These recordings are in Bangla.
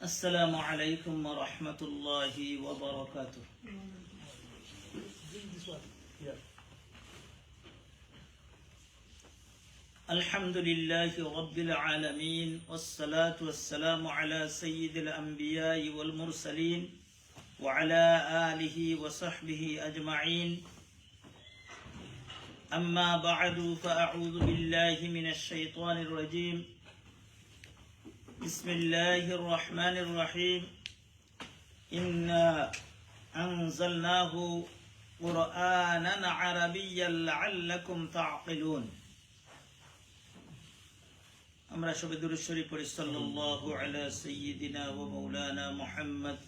السلام عليكم ورحمة الله وبركاته. الحمد لله رب العالمين والصلاة والسلام على سيد الأنبياء والمرسلين وعلى آله وصحبه أجمعين. أما بعد فأعوذ بالله من الشيطان الرجيم. بسم الله الرحمن الرحيم. إنا أنزلناه قرآنا عربيا لعلكم تعقلون. আমরা সবে দুরূদ শরীফ পড়ি সাল্লাল্লাহু আলা সাইয়্যিদিনা ওয়া মাওলানা মুহাম্মদ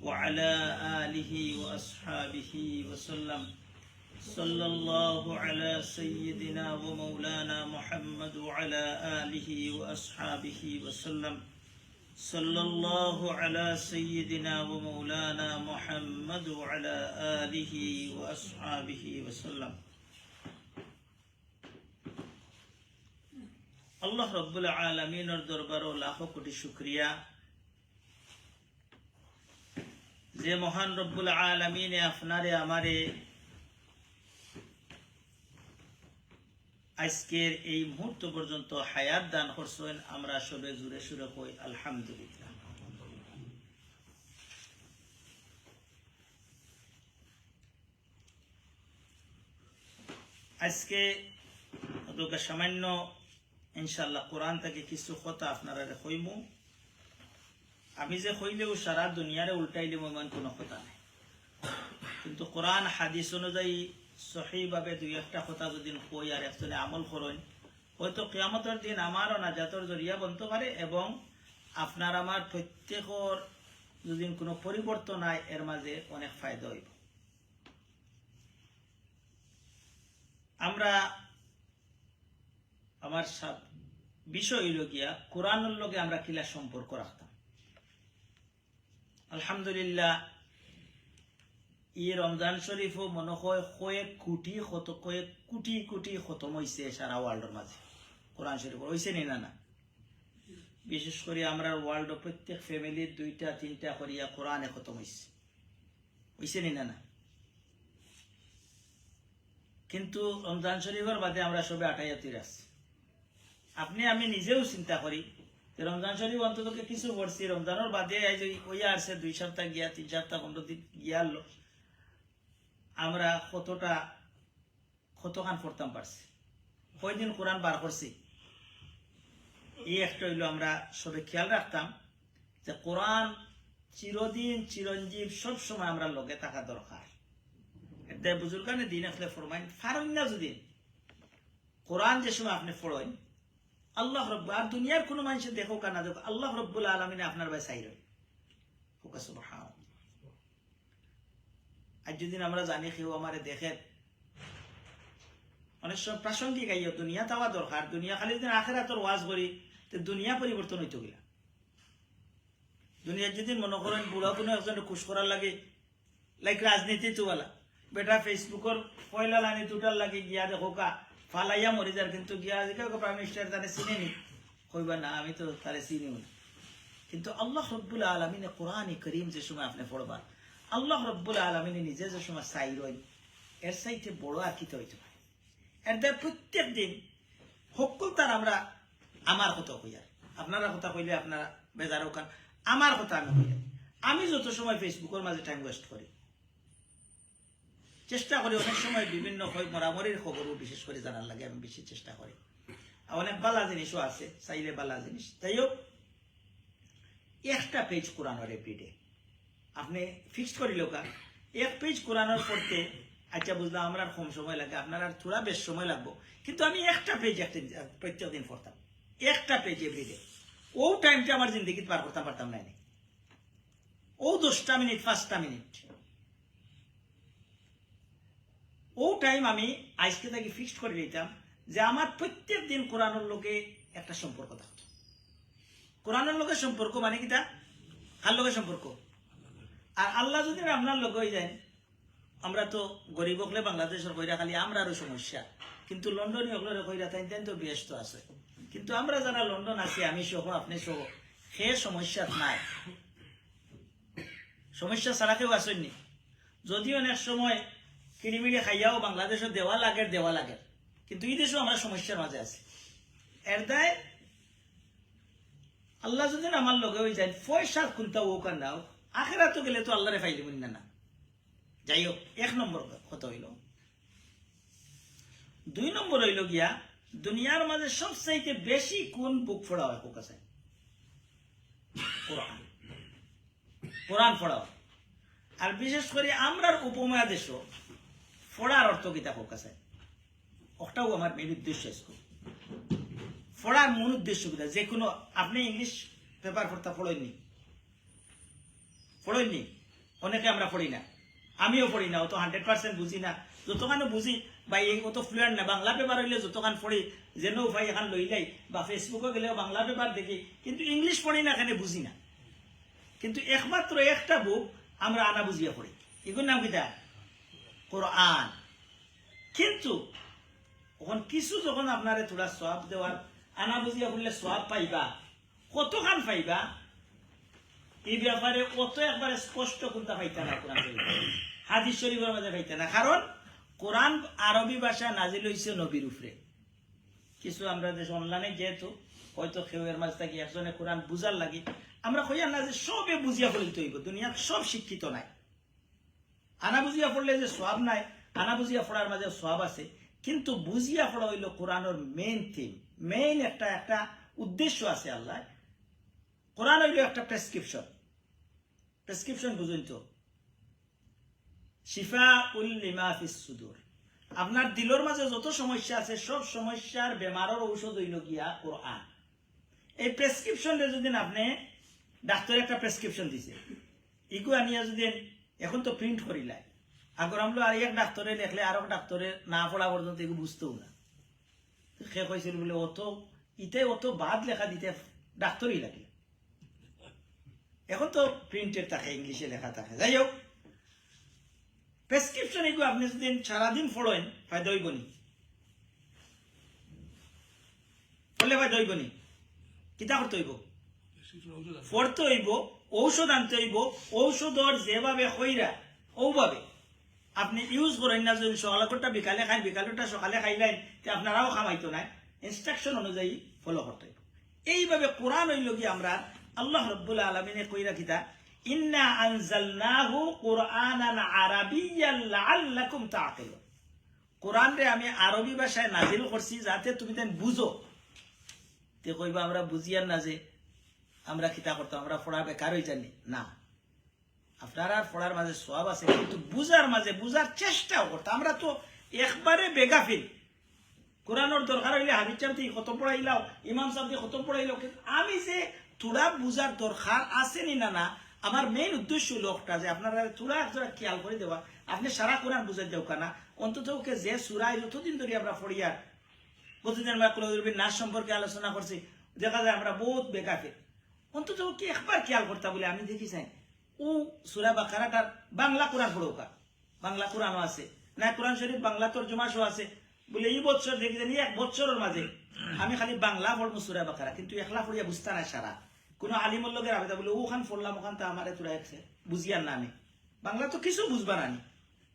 ওয়া আলা আলিহি ওয়া আসহাবিহি ওয়া সাল্লাম। সাল্লাল্লাহু আলা সাইয়্যিদিনা ওয়া মাওলানা মুহাম্মদ ওয়া আলা আলিহি ওয়া আসহাবিহি ওয়া সাল্লাম। সাল্লাল্লাহু আলা সাইয়্যিদিনা ওয়া মাওলানা মুহাম্মদ ওয়া আলা আলিহি ওয়া আসহাবিহি ওয়া সাল্লাম। আল্লাহ রব্বুল আলামিনের দরবারে লাখো কোটি শুকরিয়া যে মহান রব্বুল আলামিনে আপনারে আমারে আজকের এই মুহূর্ত পর্যন্ত হায়াত দান করছেন। আমরা সবে জুড়ে সুরে কই আলহামদুলিল্লাহ। আজকে তোকে সামান্য ইনশাআল্লাহ কোরআন থেকে কিছু কথা আপনারা কইব। আমি যে কইলেও সারা দুনিয়ারে উল্টাইলে মন কোনো কথা নাই, কিন্তু কোরআন হাদিস অনুযায়ী সহিভাবে দুই একটা কথা যদি কই আর একজনে আমল করেন, হয়তো কিয়ামতের দিন আমারও নাজাতের জরিয়া বনতে পারে এবং আপনার আমার প্রত্যেকের যদি কোনো পরিবর্তন হয় এর মাঝে অনেক ফায়দা হইব। আমরা আমার বিষয় হইল গিয়া কোরআনের লগে আমরা কিলা সম্পর্ক রাখতাম। আলহামদুলিল্লাহ এই রমজান শরীফও মনে হয় কয়েক কোটি কোটি খতম হয়েছে সারা ওয়ার্ল্ডের মাঝে। কোরআন শরীফ হয়েছে নি না? বিশেষ করে আমরা ওয়ার্ল্ডের প্রত্যেক ফ্যামিলির 2-3টা করিয়া কোরআনে খতম হয়েছে নি না? কিন্তু রমজান শরীফের বাদে আমরা সবে 28 আছি। আপনি আমি নিজেও চিন্তা করি রমজান শরীফ অন্তত কিছু পড়ছি, রমজানের বাদে ওইয়া আসছে 2 সপ্তাহ গিয়া 3 সপ্তাহ 15 দিন গিয়াল আমরা কতখান পড়তাম পারছি, কয়দিন কোরআন বার করছি। এই একটা হইল আমরা সবে খেয়াল রাখতাম যে কোরআন চিরদিন চিরঞ্জীব সব সময় আমরা লগে থাকা দরকার। এটা বুজুর্গানে দিন আসলে ফরমাইন ফারুন না যদি কোরআন যে সময় আপনি পড়েন আল্লাহ রব্বু আর দুনিয়ার কোনো মানুষ দেখো কানা দেখো আল্লাহ রব্বুল আলামিনে আপনার ভাই চাই রই। আজ যদি আমরা জানি কেউ আমারে দেখে অনেক সময় প্রাসঙ্গিক আইয়া দুনিয়া তাওয়া দরকার। দুনিয়া খালি যদি আখিরাতের ওয়াজ করি তো দুনিয়া পরিবর্তন হইতে গেলা। দুনিয়ার যদি মনে করেন বুড়া কোনো একজন খুশ করার লাগে লাইক রাজনীতি তোলা বেটা ফেসবুকের পয়লা লাইনে দুটার লাগে গিয়া দেখো কা ফালাইয়া মরি যার, কিন্তু গিয়া প্রাইম মিনিস্টার তারে চিনেনি কইবা না আমি তো তারে চিনিও না। কিন্তু আল্লাহ রব্বুল আলামিনে কোরআনে করিম যে সময় আপনি পড়বা আল্লাহ রব্বুল আলামিনে নিজে যে সময় চাই রই এর চাইতে বড় আর কি হইতে পারে। এর দ্বারা প্রত্যেক দিন সকল তার আমরা আমার কথা কই আর আপনারা কথা কইলে আপনারা বেজার ওখান আমার কথা আমি কই। আমি যত সময় ফেসবুকের মাঝে টাইম ওয়েস্ট করি চেষ্টা করি অনেক সময় বিভিন্ন মরামরির খবরও বিশেষ করে জানার লাগে আমি বেশি চেষ্টা করি। অনেক বালা জিনিসও আছে চাইলে বালা জিনিস। তাই হোক একটা পেজ কোরআনের এভরিডে আপনি ফিক্সড করি লোকা 1 পেজ কোরআনের পড়তে আচ্ছা বুঝলাম আমরা কম সময় লাগে আপনার আর থোড়া বেশ সময় লাগবো, কিন্তু আমি একটা পেজ প্রত্যেক দিন পড়তাম একটা পেজ এভরিডে। ও টাইমটা আমার জিন্দগিতে পার করতাম পারতাম না। ও 10টা মিনিট 5টা মিনিট ও টাইম আমি আজকে থেকে ফিক্সড করে দিতাম যে আমার প্রত্যেক দিন কোরআনের লোকে একটা সম্পর্ক থাকতো। কোরআনের লোকের সম্পর্ক মানে কিটা আর লোকের সম্পর্ক আর আল্লাহ যদি আপনার লোক হয়ে যায়। আমরা তো গরিব হলে বাংলাদেশের কইরা খালি আমরারও সমস্যা, কিন্তু লন্ডনে হলে কইরা তাই তো ব্যস্ত আছে। কিন্তু আমরা যারা লন্ডন আছি আমি সহ আপনি সহ সে সমস্যা নাই, সমস্যা ছাড়া কেউ আসেননি। যদিও অনেক সময় কিড়িমিড়ি খাইয়াও বাংলাদেশে দেওয়া লাগে, কিন্তু এই দেশেও আমরা সমস্যার মাঝে আছি। এর দায় আল্লাহ যদি আমার লগে হয়ে যায়, পয়সা খুলতা ও কান্না আখেরাতো গেলে তো আল্লাহরে ফাইলি বলি না। যাই হোক, 1 নম্বর কথা হইল। 2 নম্বর হইল গিয়া, দুনিয়ার মাঝে সবচাইতে বেশি কোন বুক পড়া হয় কোক আছে? কোরআন। কোরআন পড়া হয়। আর বিশেষ করে আমরার উপমহাদেশ পড়ার অর্থ কিতা কোক আছে? ওটাও আমার মেন উদ্দেশ্য। পড়ার মূল উদ্দেশ্য কিনা? যে কোনো আপনি ইংলিশ পেপার পড়েননি, অনেকে আমরা পড়ি না, আমিও পড়ি না, অত 100% বুঝি না। যতখানি বুঝি বা অত ফ্লুয়েন্ট না। বাংলা পেপার হইলে যতখান পড়ি, যেন ভাই এখান লইলাই বা ফেসবুকে গেলেও বাংলা পেপার দেখি, কিন্তু ইংলিশ পড়ি না, এখানে বুঝি না। কিন্তু একমাত্র একটা বুক আমরা আনা বুঝিয়া পড়ি, এগুলোর নাম কিতা? কোরআন। কিন্তু এখন কিছু যখন আপনারে থোড়া সওয়াব দেওয়ার, আনা বুঝিয়া পড়লে সওয়াব পাইবা, কতখান পাইবা এই ব্যাপারে অত একবারে স্পষ্ট কোনটা পাইতা না। কোরআন হাদিস শরীফের মাঝে পাইতা না। কারণ কোরআন আরবি ভাষা নাজিল হইছে নবীর উপরে। কিছু আমরা দেশ অনলাইনে যেহেতু হয়তো খেউয়ের মাঝ থাকি একজনে কোরআন বুঝার লাগি, আমরা কইয়া না যে সবে বুঝিয়া পড়িতে হইব। দুনিয়ার সব শিক্ষিত নাই। আনা বুঝিয়া পড়লে যে সওয়াব নাই, আনা বুঝিয়া পড়ার মাঝে সওয়াব আছে। কিন্তু বুঝিয়া পড়া হইল কোরআনের মেইন থিম, মেইন একটা উদ্দেশ্য আছে আল্লাহ। কোরআন হইল একটা প্রেসক্রিপশন বুঝুন তো, শিফাউল লিমা ফিস সুদুর। আপনার দিলের মাঝে যত সমস্যা আছে, সব সমস্যার বেমারের ঔষধ হইল গিয়া কোরআন। এই প্রেসক্রিপশনে যদি আপনি ডাক্তার একটা প্রেসক্রিপশন দিছে, ইগু আনিয়া যদি এখন তো প্রিন্ট করিলাই, আগর আমরা আর এক ডাক্তারে লেখলে আর এক ডাক্তারে না পড়া পর্যন্ত এগুলো বুঝতেও না। সে কইছিল বলে অত বাদ লেখা দিতে ডাক্তারই লাগে। এখন তো প্রিন্টেড থাকে, ইংলিশে লেখা থাকে। যাই হোক, প্রেসক্রিপশন এগুলো আপনি যদি সারাদিন পড়েন, ফায়দা হইব নি? পড়লে ফায়দা হইব নি? কিতা করতে হইব? পড়তে হইব, ঔষধ আনতে হইব। ঔষধর যেভাবে হইরা ওভাবে আপনি ইউজ করেন না। যদি সকালটা বিকালে খাই, বিকালটা সকালে খাইলেন, আপনারাও খামাইতো না। ইনস্ট্রাকশন অনুযায়ী ফলো করতে হইব। এইভাবে কোরআন হইল কি আমরা আল্লাহ রাব্বুল আলামিনে কইরা কিতা, ইন্না আনজালনাহু কুরআনান আরাবিয়্যান লাআল্লাকুম তাআকিলুন। কোরআন রে আমি আরবি ভাষায় নাজিল করছি যাতে তুমি তেন বুঝো। তে কইবা আমরা বুঝিয়ার না যে আমরা কিতা করতাম, আমরা পড়া বেকার হয়ে জানি না। আপনারা পড়ার মাঝে সওয়াব আছে, কিন্তু বুঝার মাঝে বুঝার চেষ্টাও করতাম। আমরা তো একবারে বেগাফিল। কোরআনের দরকার হইলে হাবিজ সাহেব থেকে খতম পড়াইলাও, ইমাম সাহেব থেকে খতম পড়াইলাও, কিন্তু আমি যে তোরা বুঝার দরকার আছে নি না, আমার মেইন উদ্দেশ্য হলো একটা যে আপনারা তোরা একজোড়া খেয়াল করে দেওয়া। আপনি সারা কোরআন বুঝাই দেও কানা, অন্তত ওকে যে সুরাই যতদিন ধরে আমরা পড়িয়া, প্রতিদিন আমরা কুলুবির নাচ সম্পর্কে আলোচনা করছি, দেখা যায় আমরা বহুত বেকাফিল। অন্তত ওকে একবার খেয়াল করতা বলে আমি দেখি চাই ও সুরা বাকারাটার বাংলা কোরআন পড়ৌকা, বাংলা কোরআনও আছে না, কোরআন শরীফ বাংলা তর্জমাও আছে বলে। এই বছর দেখি জানি 1 বছরের মাঝে আমি খালি বাংলা পড়বো সুরা বাকারা, কিন্তু একলা পড়িয়া বুঝতে না সারা। কোনো আলিমর লোকের আবেদা বলে ওখান পড়লাম, ওখান তো আমার তোরা একছে বুঝিয়ার না। আমি বাংলা তো কিছু বুঝবা না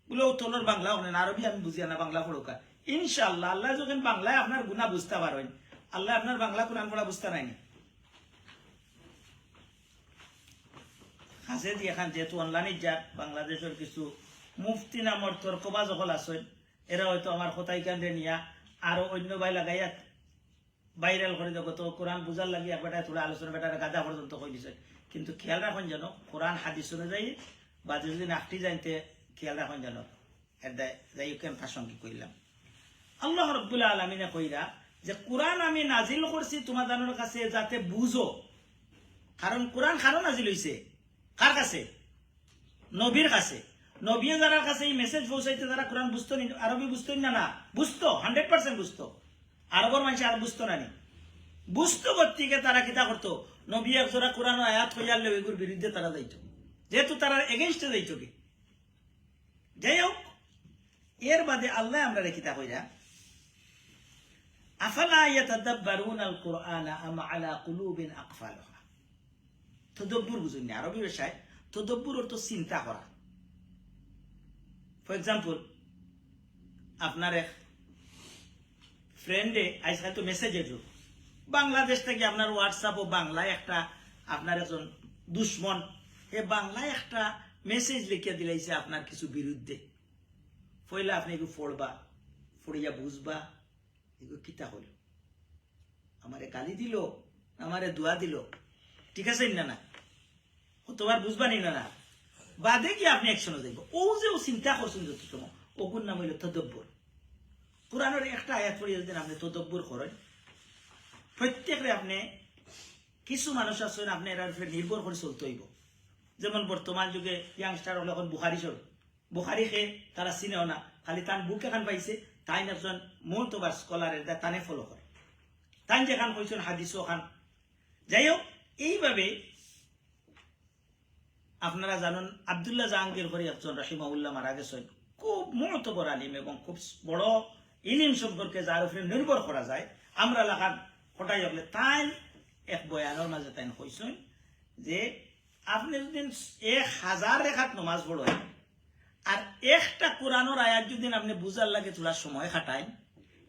বলে ও তোর বাংলা ওখানে আরবি আমি বুঝিয়া না, বাংলা পড়ৌকা। ইনশাআল্লাহ আল্লাহ যখন বাংলায় আপনার গুণা বুঝতে পারবেন, আল্লাহ আপনার বাংলা কোরআন পড়া বুঝতে নাইনি। হাসে দিয়ে এখান যেহেতু অনলাইনে যাক, বাংলাদেশের কিছু মুফতি নামর তর্কবাজ হল আছেন, এরা হয়তো আমার কথাই কান্দে নিয়া আরো অন্য বাই লাগাইয়া ভাইরাল করে দেবো। তো কোরআন বুঝার লাগে একবারটা তোরা আলোচনা বেটারা গাদা পর্যন্ত কই দিছে। কিন্তু খেয়াল রাখুন যেন কোরআন হাদিস অনুযায়ী বা যদি নাকটি জানতে খেয়াল রাখুন যেন। যাই হোক, প্রাসঙ্গিক কইলাম। আল্লাহ রাব্বুল আলামিনে কইরা যে কোরআন আমি নাজিল করছি তোমাদের কাছে যাতে বুঝো। কারণ কোরআন কারো নাজিল হইছে, কার কাছে? নবীর কাছে। নবী যারা কাছে এই মেসেজ পৌঁছাইতে যারা কোরআন বুঝতো নি, আরবি বুঝতো না, বুঝতো 100% বুঝতো। আরবের মানুষ আর বুঝতো না, বুঝতো করতে তারা কিতা করতো, নবী একজোড়া কোরআন আয়াত হইয়ালে এগুর বিরুদ্ধে তারা যাইত, যেহেতু তারা এগেইনস্টে যাইত কি। যাই হোক, এর বাদে আল্লাহ আমরা কিতা কইরা, আফালা ইয়াতাদাব্বারুনা আল কুরআনা আম আলা কুলুবিন আকফালুহা। তদব্বুর বুঝুন না আরবি ভাষায় তদব্বুর অর্থ চিন্তা করা। ফর এক্সাম্পল আপনার এক ফ্রেন্ডে আজকাল তো মেসেজের যুগ, বাংলাদেশ থেকে আপনার হোয়াটসঅ্যাপ ও বাংলায় একটা আপনার একজন দুশ্মন এ বাংলায় একটা মেসেজ লিখে দিলাইছে আপনার কিছু বিরুদ্ধে, পয়লা আপনি এগুলো পড়বা, পড়িয়া বুঝবা এগুলো কিতা হল, আমারে গালি দিল আমারে দোয়া দিল, ঠিক আছে না না তোমার বুঝবা নি না বাদে গিয়ে আপনি একশনে দেখবো ও যে ও চিন্তা করছেন যত সময় ওগুর নাম হইল তদব্বর। কোরআনের একটা আয়াত পড়িয়ে যদি আপনি তদব্বর করেন, প্রত্যেকরে আপনি কিছু মানুষ আছেন আপনি এর উপরে নির্ভর করে চলতে হইব। যেমন বর্তমান যুগে ইয়াংস্টার হল এখন বুখারি চল, বুখারি খেয়ে তারা চিনেও না, খালি তার বুক এখান পাইছে তাই একজন মন্তবার স্কলারের তানে ফলো করে, তাই যেখান কইছেন হাদিসও খান। যাই হোক এইভাবে আপনারা জানেন আব্দুল্লাহ জাহাঙ্গীর করে একজন রাহিমাউল্লাহ মারা গেছেন, খুব মতবর আলিম এবং খুব বড় ইলিম সম্পর্কে যার উপরে নির্ভর করা যায়। আমরা লাখান হঠাই হলে তাই এক বয়ানের মাঝে তাই কইছেন যে আপনি যদি 1000 রেখাত নমাজ পড়েন আর একটা কোরআনের আয়াত যদি আপনি বুঝার লাগে তোলা সময় খাটায়,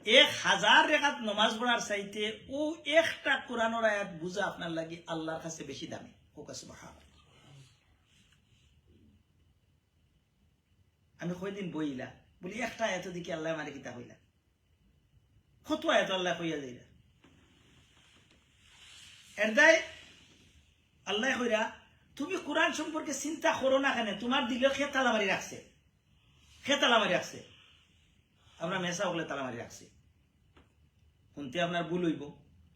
1000 রেখাত নমাজ পড়ার চাইতে ও একটা কোরআনের আয়াত বুঝা আপনার লাগে আল্লাহর কাছে বেশি দামি। আমি কয়দিন বইলা বলি একটা আয়াত দিকে আল্লাহ মারে কিতা হইলা, কত আয়াত আল্লাহ কইয়া যাইলা এর দায় আল্লাহ কইরা তুমি কোরআন সম্পর্কে চিন্তা করো না কেন, তোমার দিলে খেতালা মারি রাখছে, খেতালা মারি রাখছে। আমরা মেসা হলে তালা মারি রাখছি, শুনতে আপনার ভুল হইব।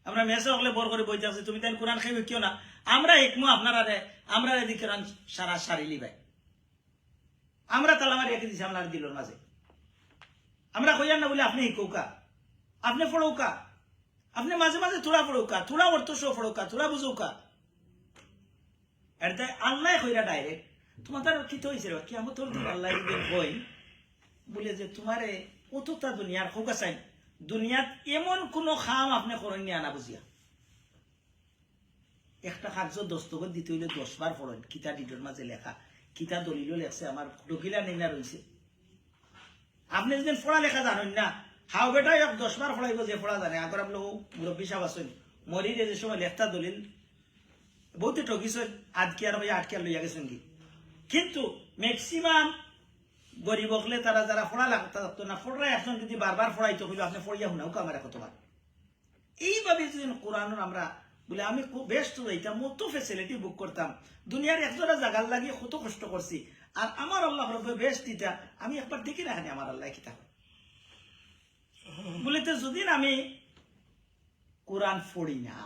আমরা মেসা হলে বর করে বইতে আসছি, তুমি তাই কোরআন খাইবে কেউ না, আমরা একমু আপনারা আমরা এদিকে কোরআন সারা সারিলি ভাই, আমরা তালা মারি রেখে দিছি আপনার দিলর মাঝে। আমরা কইয়ার না বলে আপনি হিকৌকা, আপনি পড়ৌকা, আপনি মাঝে মাঝে থোড়া পড়ৌকা, থোড়া অর্থ সহ পড়ৌকা, থোড়া বুঝৌকা। এর তাই আল্লাহ কইরা ডাইরেক্ট তোমার তার কিত হয়েছে কি আমার তোর আল্লাহ কই বলে যে তোমারে কতটা দুনিয়ার খোকা চাই, দুনিয়াত এমন কোন খাম আপনি করেন নি আনা বুঝিয়া। একটা কাগজ দস্তখত দিতে হইলে 10 বার পড়েন, কিতা ডিটোর মাঝে লেখা, কিতা দলিল লেখছে, আমার ডকিলা নেই না রয়েছে। আপনি যদি পড়া লেখা জানেন না, হাও বেটা 10 বার পড়াইব যে পড়া জানে। আগর আপনি মুরব্বী সাহেব আছেন মরিরে যে সময় লেখতা দলিল বহুতে ঠকিছেন, আটকিয়ার ভাই আটকিয়ার লইয়া গেছেন কি। কিন্তু ম্যাক্সিমাম গরিব হলে তারা যারা পড়া লাগতো না, পড়া এখন যদি বারবার পড়াইতো হইল আপনি পড়িয়া শুনাও আমার কতবার। এইভাবে যদি কোরআন আমরা বলে আমি খুব ব্যস্ত যাইতাম, মত ফেসিলিটি বুক করতাম, দুনিয়ার একজোড়া জায়গার লাগিয়ে কত কষ্ট করছি, আর আমার আল্লাহ রব্বে বেশ দিতা আমি একবার দেখি রাখি আমার আল্লাহ কিতা বলে। তো যদি আমি কোরআন পড়ি না,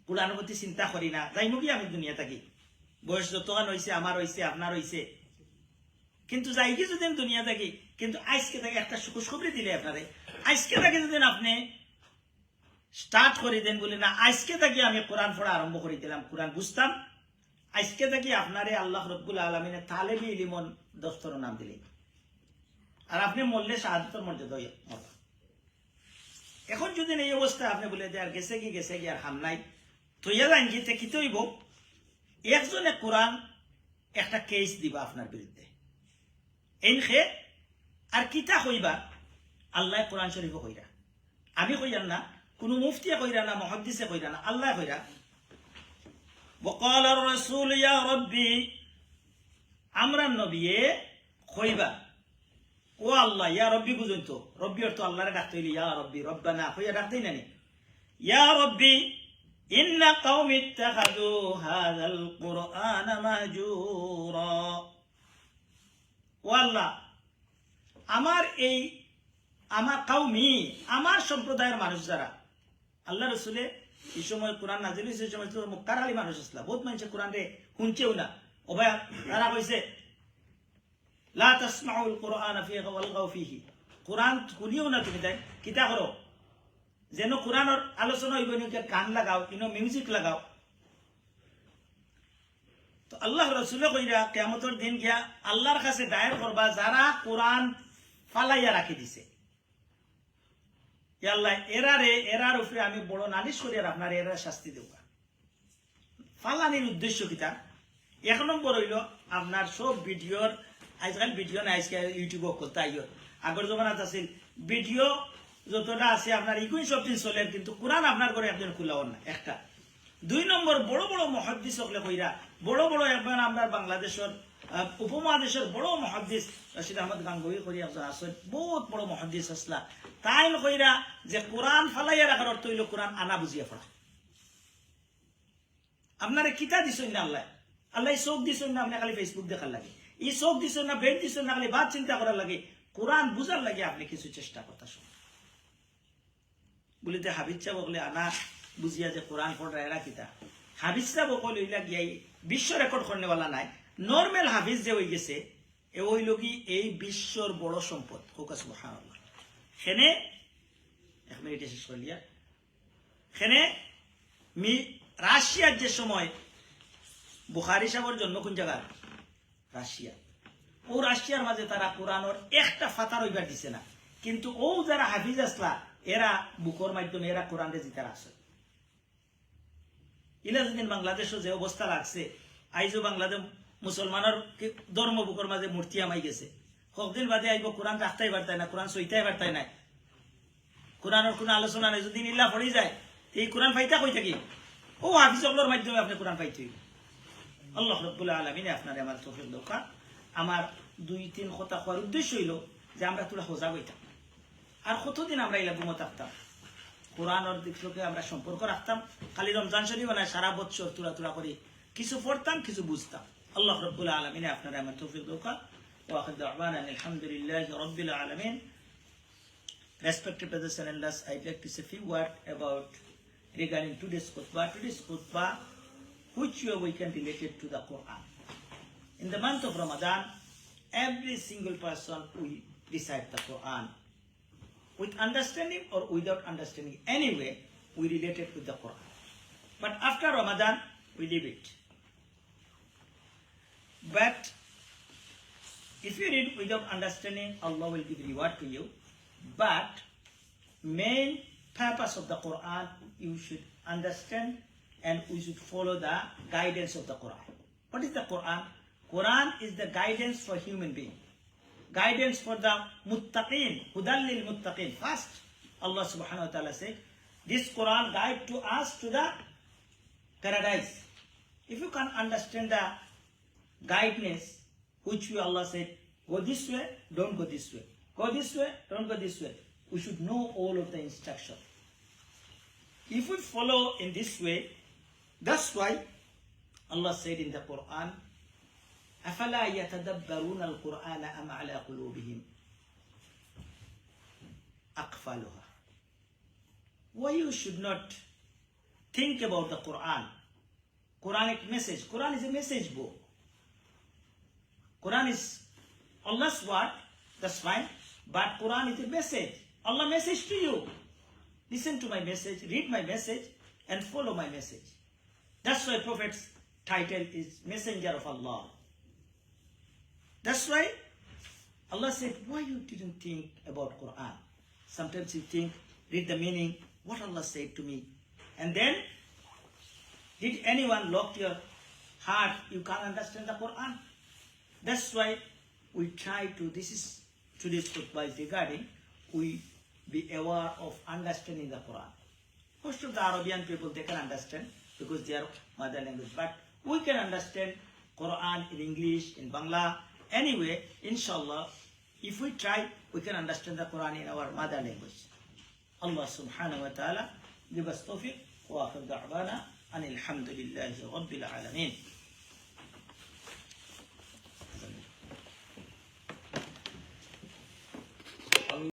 কোরআনের প্রতি চিন্তা করি না, যাইমু কি আমি দুনিয়া থাকি, বয়স যতক্ষণ হয়েছে আমার হয়েছে আপনার হয়েছে, কিন্তু যাই কি যদি দুনিয়া থাকি, কিন্তু আজকে থেকে একটা খুশখবরি দিলে আপনারে, আজকে থেকে যদি আপনি স্টার্ট করে দেন বলে না আজকে থেকে আমি কোরআন পড়া আরম্ভ করে দিলাম, কোরআন বুঝতাম, আজকে থেকে আপনারে আল্লাহ রব্বুল আলমিনের তালেবি ইলিমন দফতর নাম দিলে, আর আপনি মরলে শাহাদাতের মর্যাদা মত। এখন যদি এই অবস্থা আপনি বলে যে আর গেছে কি আর হাম নাই, তো ইয়ালাইন গিয়ে কি তৈব একজনে কোরআন একটা কেস দিবা আপনার বিরুদ্ধে, এই খে আর কিতা কইবা আল্লাহ কোরআন শরীফ কইরা, আমি কইয়ার না, কোন মুফতিয়া কইরা না, মুহাদ্দিসে কইরা না, আল্লাহ কইরা। ওয়াকাল আর-রাসূল ইয়া রাব্বি, আমরা নবিয়ে কইবা ও আল্লাহ, ইয়া রব্বি বুঝুন তো, রব্বি অর্থ আল্লাহরে ডাকতে হইলে ইয়া রব্বি, রব্বানা কইয়া ডাকতেই না নি, ইয়া রব্বি ইন্না কওমি ইত্তাখাযু হাযাল কুরআনা মাহজুরা। ও আল্লাহ আমার কওমি, আমার সম্প্রদায়ের মানুষ যারা, আল্লাহ রসুলে এই সময় কোরআন নাজিল হয়েছে, সেই সময় মক্কার আলী মানুষ আসলা, বহুত মানুষ কোরআন রে শুনছেও না, ও ভাই তারা কইছে লা তাসমাউল কুরআন ওয়ালগাউ ফীহি, কোরআন শুনিও না তুমি, তাই কিতা করো যেন কোরআনের আলোচনা হইব নি, গান লাগাও, কিনো মিউজিক লাগাও। তো আল্লাহ রসুলে কইরা কিয়ামতের দিন গিয়া আল্লাহর কাছে দায়ের করবা যারা কোরআন ফালাইয়া রাখি দিছে, আল্লাহ এরার উপরে আমি বড় নালিশ করি আর আপনার এরা শাস্তি দেব। ফালানির উদ্দেশ্য কিতা? এক নম্বর হইল আপনার সব ভিডিওর আজকাল ভিডিও নাই, আজকে ইউটিউব করতে আইও। আগর জমানাত আছিল ভিডিও যতটা আছে আপনার ইকুইন সব দিন চলে, কিন্তু কোরআন আপনার করে একদিন খোলাও না একটা। দুই নম্বর বড় বড় মহাদ্দিস সকলে কইরা বড় বড় একবার আমরা বাংলাদেশের উপমহাদেশের বড় মহাদ্দিস রশিদ আহমদ গাঙ্গুহি করি একজন আসেন, বহুত বড় মহাদ্দিস আসলা, তাই কইরা যে কোরআন ফালাইয়া রাখার অর্থ হইল কোরআন আনা বুঝিয়া পড়া। আপনারা কিতা দিছেন না আল্লাহ, আল্লাহ চোখ দিছেন না আপনি খালি ফেসবুক দেখার লাগে, এই চোখ দিছেন না ব্রেন দিছেন না খালি বাদ চিন্তা করার লাগে, কোরআন বুঝার লাগে আপনি কিছু চেষ্টা করতে শুনুন। বলিতে হাবিচ্ছা বকলে আনা বুঝিয়া যে কোরআন পড়া এরা কিতা, হাফিজরা বকল হইলা গিয়াই বিশ্ব রেকর্ড করনেওয়ালা নাই, নর্মাল হাফিজ যে হয়ে গেছে এ হইল কি এই বিশ্বর বড় সম্পদ। হোকা সুবহানাল্লাহ। সেনে এক মিনিটে শেষ করলিয়া, সেনে রাশিয়ার যে সময় বুখারী সাহেবের জন্ম কোন জায়গায়? রাশিয়া। ও রাশিয়ার মাঝে তারা কোরআনের একটা ফাতার হইবার দিছে না, কিন্তু ও যারা হাফিজ আসলা এরা বুকর মাধ্যমে এরা কোরআনে জিতার আছে। ইলা যেদিন বাংলাদেশও যে অবস্থা লাগছে, আইজো বাংলাদেশ মুসলমানের ধর্ম বুকর মাঝে মূর্তি আমাই গেছে, কতদিন বাদে আইব কোরআন রাখতেই পারতাই না, কোরআন সইতাই পারতাই না, কোরআনের কোনো আলোচনা নেই। যদি ইল্লা পড়ি যায় এই কোরআন পাইতা কই থাকি? ও হাফিজগুলোর মাধ্যমে আপনি কোরআন পাইতে। আল্লাহ রাব্বুল আলামিন আপনারে আমার তৌফিক দোকা। আমার দুই তিন কথা করার উদ্দেশ্য হইল যে আমরা তোরা সজাগ হইতাম, আর কতদিন আমরা এলা ঘুমো থাকতাম, কোরআনের দিকে আমরা সম্পর্ক রাখতাম, খালি রমজান শরীফ না সারা বছর তুরা তুরা করে কিছু পড়তাম কিছু বুঝতাম। আল্লাহ রাব্বুল আলামিন আপনারা আমার তৌফিক দোকা। ওয়া আখির দাওয়ানা আলহামদুলিল্লাহি রাব্বিল আলামিন। Respected brothers and elders, I'd like to say a few words about regarding today's khutbah. Today's khutbah, which we can relate it to the Quran. In the month of Ramadan, every single person will recite the Quran. With understanding or without understanding, anyway, we relate it with the Quran. But after Ramadan, we leave it. But if you read without understanding, Allah will give reward to you. But main purpose of the Quran, you should understand and we should follow the guidance of the Quran. What is the Quran? Quran is the guidance for human being. Guidance for the muttaqin, hudan lil muttaqin. First, Allah subhanahu wa ta'ala said, this Quran guide to us to the paradise. If you can understand the guidance, which we Allah said, go this way, don't go this way. Go this way, don't go this way. We should know all of the instruction. If we follow in this way, that's why Allah said in the Quran, أَفَلَا يَتَدَبَّرُونَ الْقُرْآنَ أَمْ عَلَى قُلُوبِهِمْ أَقْفَالُهَا. Why you should not think about the Quran? Quranic message. Quran is a message book. Quran is Allah's word, that's fine. But Quran is a message. Allah message to you. Listen to my message, read my message, and follow my message. That's why Prophet's title is Messenger of Allah. That's why Allah said, why you didn't think about Quran? Sometimes you think, read the meaning, what Allah said to me. And then, did anyone lock your heart, you can't understand the Quran? That's why we try to, this is today's khutbah is regarding, we be aware of understanding the Quran. Most of the Arabian people, they can understand because they are mother language. But we can understand Quran in English, in Bangla. Anyway, inshallah, if we try, we can understand the Quran in our mother language. Allah subhanahu wa ta'ala give us tawfiq wa akhir da'wana anil hamdulillahi rabbil alamin.